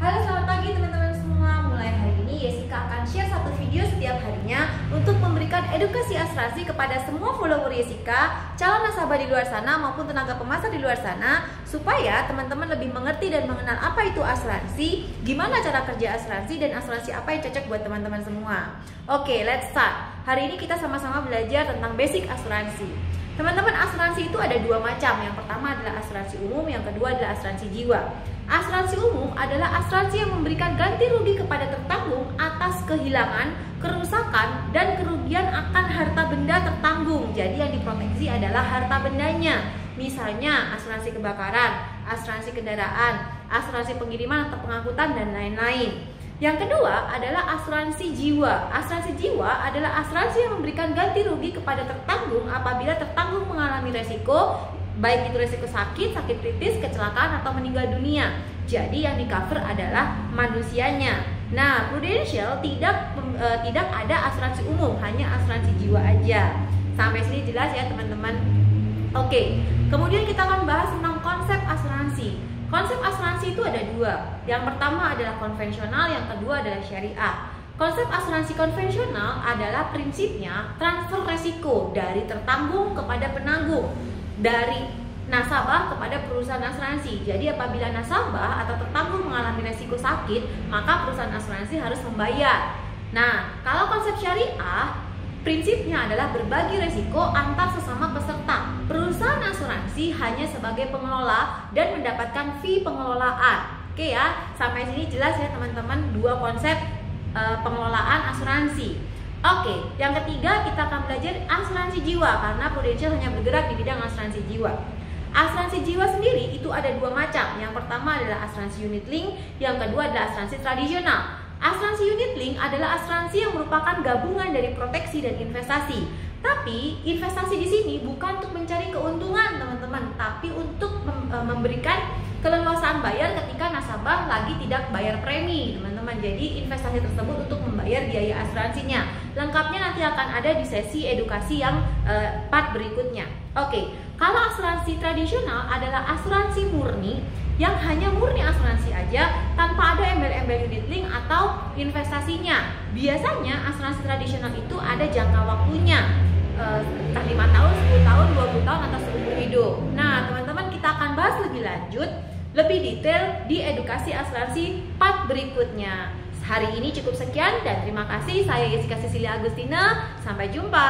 Halo, selamat pagi teman-teman semua. Mulai hari ini Yesika akan share satu video setiap harinya untuk memberikan edukasi asuransi kepada semua follower Yesika, calon nasabah di luar sana maupun tenaga pemasar di luar sana, supaya teman-teman lebih mengerti dan mengenal apa itu asuransi, gimana cara kerja asuransi, dan asuransi apa yang cocok buat teman-teman semua. Oke, let's start. Hari ini kita sama-sama belajar tentang basic asuransi. Teman-teman, asuransi itu ada dua macam. Yang pertama adalah asuransi umum, yang kedua adalah asuransi jiwa. Asuransi umum adalah asuransi yang memberikan ganti rugi kepada tertanggung atas kehilangan, kerusakan, dan kerugian akan harta benda tertanggung. Jadi yang diproteksi adalah harta bendanya. Misalnya asuransi kebakaran, asuransi kendaraan, asuransi pengiriman atau pengangkutan, dan lain-lain. Yang kedua adalah asuransi jiwa. Asuransi jiwa adalah asuransi yang memberikan ganti rugi kepada tertanggung apabila tertanggung mengalami resiko, baik itu resiko sakit, sakit kritis, kecelakaan, atau meninggal dunia. Jadi yang di cover adalah manusianya. Nah, Prudential tidak ada asuransi umum, hanya asuransi jiwa aja. Sampai sini jelas ya teman-teman? Oke, kemudian kita akan bahas tentang konsep asuransi. Konsep asuransi itu ada dua. Yang pertama adalah konvensional, yang kedua adalah syariah. Konsep asuransi konvensional adalah prinsipnya transfer resiko dari tertanggung kepada penanggung, dari nasabah kepada perusahaan asuransi. Jadi apabila nasabah atau tertanggung mengalami resiko sakit, maka perusahaan asuransi harus membayar. Nah, kalau konsep syariah, prinsipnya adalah berbagi resiko antar sesama peserta. Perusahaan asuransi hanya sebagai pengelola dan mendapatkan fee pengelolaan. Oke ya, sampai sini jelas ya teman-teman dua konsep pengelolaan asuransi. Oke, yang ketiga kita akan belajar asuransi jiwa karena Prudential hanya bergerak di bidang asuransi jiwa. Asuransi jiwa sendiri itu ada dua macam. Yang pertama adalah asuransi unit link, yang kedua adalah asuransi tradisional. Asuransi unit link adalah asuransi yang merupakan gabungan dari proteksi dan investasi. Tapi investasi di sini bukan untuk mencari keuntungan teman-teman, tapi untuk memberikan keleluasaan bayar ketika nasabah lagi tidak bayar premi teman-teman. Jadi investasi tersebut untuk membayar biaya asuransinya. Lengkapnya nanti akan ada di sesi edukasi yang part berikutnya. Oke, kalau asuransi tradisional adalah asuransi murni yang hanya murni asuransi aja tanpa ada embel-embel unit link atau investasinya. Biasanya asuransi tradisional itu ada jangka waktunya, entah 5 tahun, 10 tahun, 20 tahun, atau seumur hidup. Nah teman-teman, kita akan bahas lebih lanjut, lebih detail di edukasi asuransi part berikutnya. Hari ini cukup sekian dan terima kasih. Saya Yesika Cecilia Agustina. Sampai jumpa.